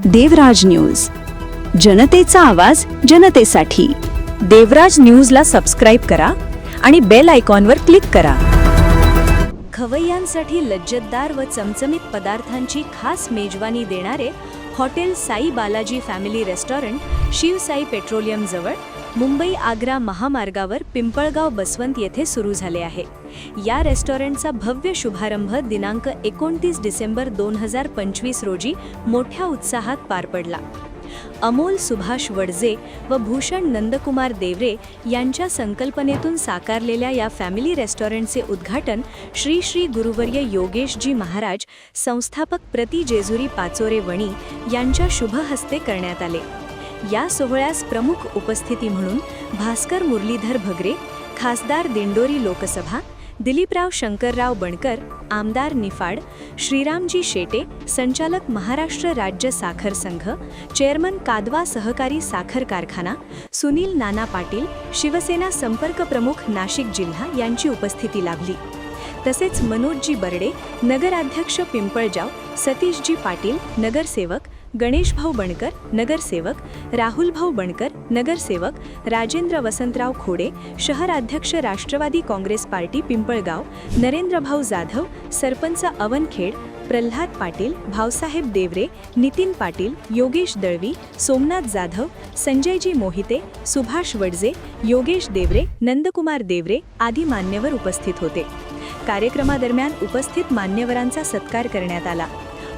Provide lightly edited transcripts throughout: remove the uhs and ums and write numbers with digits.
देवराज news, जनतेचा आवाज जनतेसाठी। देवराज न्यूजला सबस्क्राइब करा आणि बेल आयकॉनवर क्लिक करा। खवय्यांसाठी लज्जतदार व चमचमीत पदार्थांची खास मेजवानी देणारे hotel Sai Balaji family restaurant Shivsai petroleum जवळ मुंबई आग्रा महामार्गावर पिंपळगाव बसवंत येथे सुरू झाले आहे। या रेस्टॉरंटचा भव्य शुभारंभ दिनांक 29 डिसेंबर 2025 रोजी मोठ्या उत्साहात पार पडला। अमोल सुभाष वडजे व भूषण नंदकुमार देवरे यांच्या संकल्पनेतून साकारलेल्या या फॅमिली रेस्टॉरंटचे उद्घाटन श्री श्री गुरुवर्य योगेशजी महाराज संस्थापक प्रति जेजुरी पाचोरे वणी यांच्या शुभ हस्ते करण्यात आले। या सोहळ्यास प्रमुख उपस्थिती म्हणून भास्कर मुरलीधर भगरे, खासदार दिंडोरी लोकसभा, दिलीपराव शंकरराव बनकर, आमदार निफाड, श्रीरामजी शेटे, संचालक महाराष्ट्र राज्य साखर संघ, चेअरमन कादवा सहकारी साखर कारखाना, सुनील नाना पाटील, शिवसेना संपर्क प्रमुख नाशिक जिल्हा यांची उपस्थिती लाभली। तसेच मनोजजी बर्डे, नगराध्यक्ष पिंपळजाव, सतीशजी पाटील, नगरसेवक, गणेशभाऊ बनकर, नगरसेवक, राहुलभाऊ बनकर, नगरसेवक, राजेंद्र वसंतराव खोडे, शहराध्यक्ष राष्ट्रवादी काँग्रेस पार्टी पिंपळगाव, नरेंद्रभाऊ जाधव, सरपंच अवनखेड, प्रल्हाद पाटील, भाऊसाहेब देवरे, नितीन पाटील, योगेश दळवी, सोमनाथ जाधव, संजयजी मोहिते, सुभाष वडजे, योगेश देवरे, नंदकुमार देवरे आदी मान्यवर उपस्थित होते। कार्यक्रमादरम्यान उपस्थित मान्यवरांचा सत्कार करण्यात आला।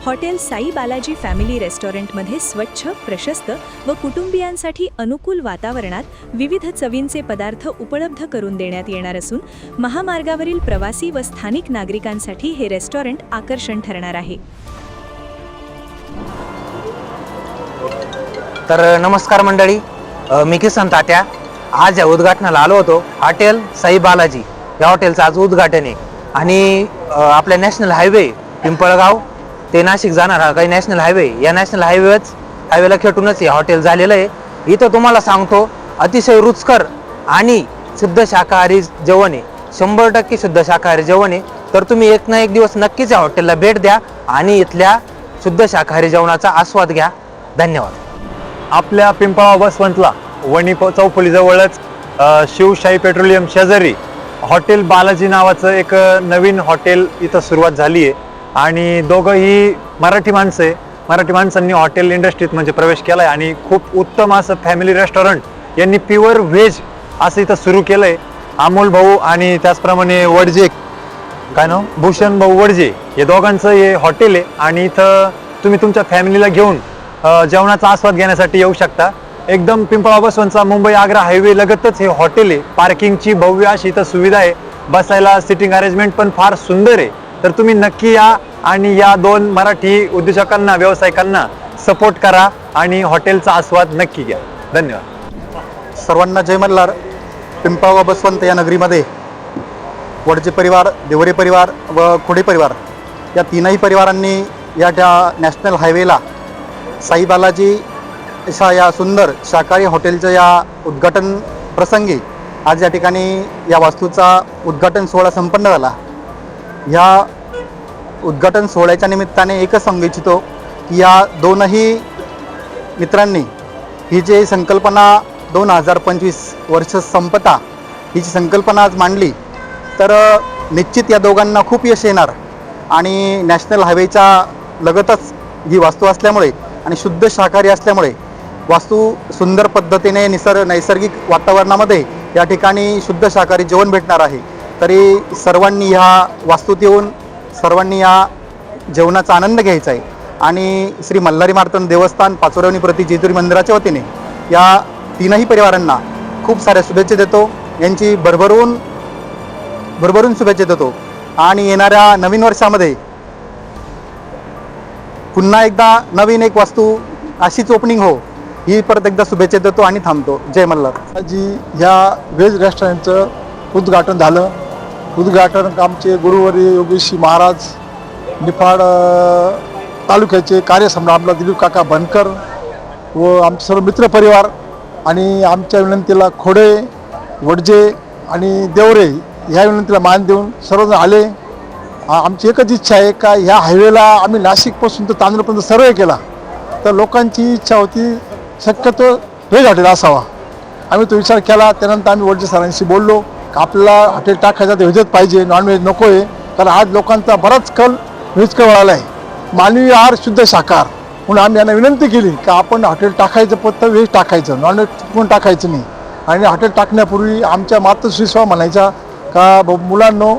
हॉटेल साई बालाजी फॅमिली रेस्टॉरंटमध्ये स्वच्छ, प्रशस्त व कुटुंबियांसाठी अनुकूल वातावरणात विविध चवींचे पदार्थ उपलब्ध करून देण्यात येणार असून महामार्गावरील प्रवासी व स्थानिक नागरिकांसाठी हे रेस्टॉरंट आकर्षण ठरणार आहे। तर नमस्कार मंडळी, मी किसन तात्या आज या उद्घाटनाला आलो होतो। हॉटेल साई बालाजी या हॉटेलचं आज उद्घाटन आहे आणि आपल्या नॅशनल हायवे पिंपळगाव ते नाशिक जाणारा काही नॅशनल हायवे, या नॅशनल हायवेला खेटूनच हे हॉटेल झालेलं आहे। इथं तुम्हाला सांगतो अतिशय रुचकर आणि शुद्ध शाकाहारी जेवण आहे, 100% शुद्ध शाकाहारी जेवण आहे। तर तुम्ही एक ना एक दिवस नक्कीच या हॉटेलला भेट द्या आणि इथल्या शुद्ध शाकाहारी जेवणाचा आस्वाद घ्या। धन्यवाद। आपल्या पिंपळगाव बसवंतला वणी चौफुलीजवळच शिवशाही पेट्रोलियम शेजारी हॉटेल बालाजी नावाचं एक नवीन हॉटेल इथं सुरुवात झाली आहे आणि दोघंही मराठी माणसं आहे। मराठी माणसांनी हॉटेल इंडस्ट्रीत म्हणजे प्रवेश केला आहे आणि खूप उत्तम असं फॅमिली रेस्टॉरंट यांनी प्युअर व्हेज असं इथं सुरू केलं आहे। अमोल भाऊ आणि त्याचप्रमाणे वडजे, काय नाव, भूषण भाऊ वडजे, हे दोघांचं हे हॉटेल आहे आणि इथं तुम्ही तुमच्या फॅमिलीला घेऊन जेवणाचा आस्वाद घेण्यासाठी येऊ शकता। एकदम पिंपळगाव बसवंतचा मुंबई आग्रा हायवे लगतच हे हॉटेल आहे। पार्किंगची भव्य अशी इथं सुविधा आहे, बसायला सिटिंग अरेंजमेंट पण फार सुंदर आहे। तर तुम्ही नक्की या आणि या दोन मराठी उद्योजकांना, व्यावसायिकांना सपोर्ट करा आणि हॉटेलचा आस्वाद नक्की घ्या। धन्यवाद। सर्वांना जय मल्हार। पिंपळगाव बसवंत या नगरीमध्ये वडजे परिवार, देवरे परिवार व खोडे परिवार या तीनही परिवारांनी या नॅशनल हायवेला साई बालाजी अशा या सुंदर शाकाहारी हॉटेलच्या या उद्घाटन प्रसंगी आज या ठिकाणी या वास्तूचा उद्घाटन सोहळा संपन्न झाला। ह्या उद्घाटन सोहळ्याच्या निमित्ताने एकच सांगू इच्छितो की या दोनही मित्रांनी ही जी संकल्पना 2025 वर्ष संपता ही जी संकल्पना आज मांडली तर निश्चित या दोघांना खूप यश येणार आणि नॅशनल हायवेच्या लगतच ही वास्तू असल्यामुळे आणि शुद्ध शाकाहारी असल्यामुळे वास्तू सुंदर पद्धतीने नैसर्गिक वातावरणामध्ये या ठिकाणी शुद्ध शाकाहारी जेवण भेटणार आहे। तरी सर्वांनी ह्या वास्तूत येऊन सर्वांनी या जेवणाचा आनंद घ्यायचा आहे आणि श्री मल्हारी मार्तंड देवस्थान पाचोरेवणी प्रति जेजुरी मंदिराच्या वतीने या तीनही परिवारांना खूप साऱ्या शुभेच्छा देतो। यांची भरभरून शुभेच्छा देतो आणि येणाऱ्या नवीन वर्षामध्ये पुन्हा एकदा नवीन एक वास्तू अशीच ओपनिंग हो ही परत एकदा शुभेच्छा देतो आणि थांबतो। जय मल्हार। जी ह्या व्हेज रेस्टॉरंटचं उद्घाटन झालं। उद्घाटन आमचे गुरुवर्य योगेशजी महाराज, निफाड तालुक्याचे कार्यसम्राट आपला दिलीप काका बनकर व आमचे सर्व मित्रपरिवार आणि आमच्या विनंतीला खोडे, वडजे आणि देवरे ह्या विनंतीला मान देऊन सर्वजण आले। आमची एकच इच्छा आहे का ह्या हायवेला आम्ही नाशिकपासून तर तांदूळपर्यंत सर्वे केला तर लोकांची इच्छा होती शक्यतो व्हेज हॉटेल असावा. आम्ही तो विचार केला. त्यानंतर आम्ही वडचे सरांशी बोललो की आपल्याला हॉटेल टाकायचं तर व्हेजच पाहिजे, नॉनव्हेज नको आहे. कारण आज लोकांचा बराच कल व्हेजकडे वळाला आहे. मानवी आहार शुद्ध शाकाहार म्हणून आम्ही यांना विनंती केली की आपण हॉटेल टाकायचं फक्त व्हेज टाकायचं, नॉनव्हेज कोण टाकायचं नाही. आणि हॉटेल टाकण्यापूर्वी आमच्या मातोश्री स्वा म्हणायच्या का मुलांनो,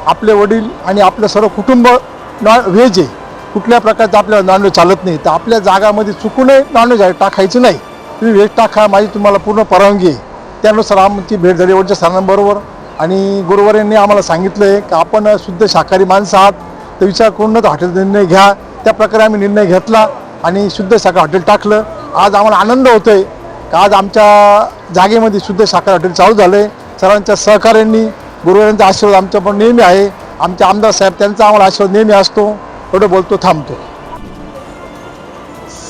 आपले वडील आणि आपलं सर्व कुटुंब व्हेज आहे, कुठल्या प्रकारचं आपल्याला नॉनव्हेज चालत नाही. तर आपल्या जागामध्ये चुकूनही नॉनव्हेज टाकायचं नाही, तुम्ही व्हेज टाका, माझी तुम्हाला पूर्ण परवानगी आहे. त्यानुसार आमची भेट झाली वडच्या सरांबरोबर. आणि गुरुवारांनी आम्हाला सांगितलं आहे की आपण शुद्ध शाकाहारी माणसं आहात, तर विचार करूनच हॉटेल निर्णय घ्या. त्या प्रकारे आम्ही निर्णय घेतला आणि शुद्ध शाकाहारी हॉटेल टाकलं. आज आम्हाला आनंद होतो आहे की आज आमच्या जागेमध्ये शुद्ध शाकाहारी हॉटेल चालू झालं आहे. सरांच्या सहकार्यांनी, गुरुवारांचा आशीर्वाद आमच्याकडून नेहमी आहे. आमचे आमदार साहेब त्यांचा आम्हाला आशीर्वाद नेहमी असतो. एवढं बोलतो, थांबतो.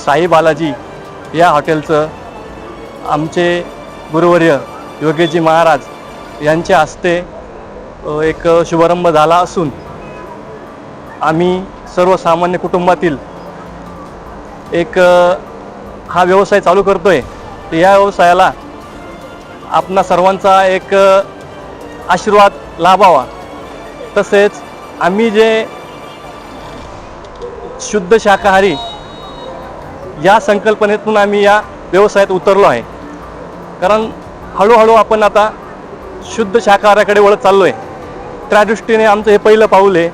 साई बालाजी या हॉटेलचं आमचे गुरुवर्य योगेशजी महाराज यांच्या हस्ते एक शुभारंभ झाला असून आम्ही सर्वसामान्य कुटुंबातील एक हा व्यवसाय चालू करतोय. तर या व्यवसायाला आपणा सर्वांचा एक आशीर्वाद लाभावा. तसेच आम्ही जे शुद्ध शाकाहारी या संकल्पनेतून आम्ही या व्यवसायात उतरलो आहे. कारण हळूहळू आपण आता शुद्ध शाकाहाराकडे वळत चाललो आहे. त्या दृष्टीने आमचं हे पहिलं पाऊल आहे.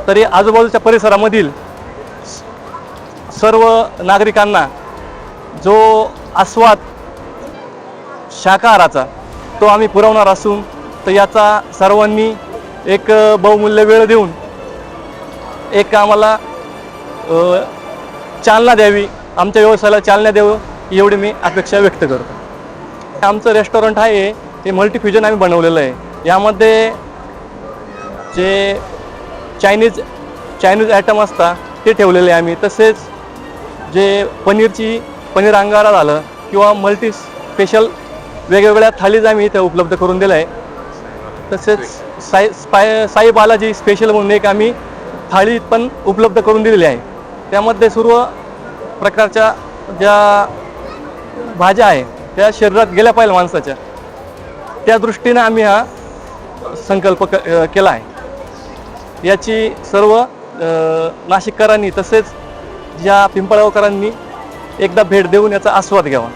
तरी आजूबाजूच्या परिसरामधील सर्व नागरिकांना जो आस्वाद शाकाहाराचा तो आम्ही पुरवणार असून तर याचा सर्वांनी एक बहुमूल्य वेळ देऊन एक आम्हाला चालना द्यावी, आमच्या व्यवसायाला चालना द्यावं एवढी मी अपेक्षा व्यक्त करतो. आमचं रेस्टॉरंट आहे ते मल्टीफ्युजन आम्ही बनवलेलं आहे. यामध्ये जे चायनीज आयटम असतात ते ठेवलेले आहे आम्ही. तसेच जे पनीर अंगारा झालं किंवा मल्टी स्पेशल वेगवेगळ्या थालीज आम्ही इथे उपलब्ध करून दिलं आहे. तसेच साई बालाजी स्पेशल म्हणून एक आम्ही थाळी पण उपलब्ध करून दिलेली आहे. त्यामध्ये सर्व प्रकारच्या ज्या भाज्या आहे त्या शरीरात गेल्या पाहिजे माणसाच्या, त्या दृष्टीने आम्ही हा संकल्प केला आहे. याची सर्व नाशिककरांनी तसेच ज्या पिंपळगावकरांनी एकदा भेट देऊन याचा आस्वाद घ्यावा.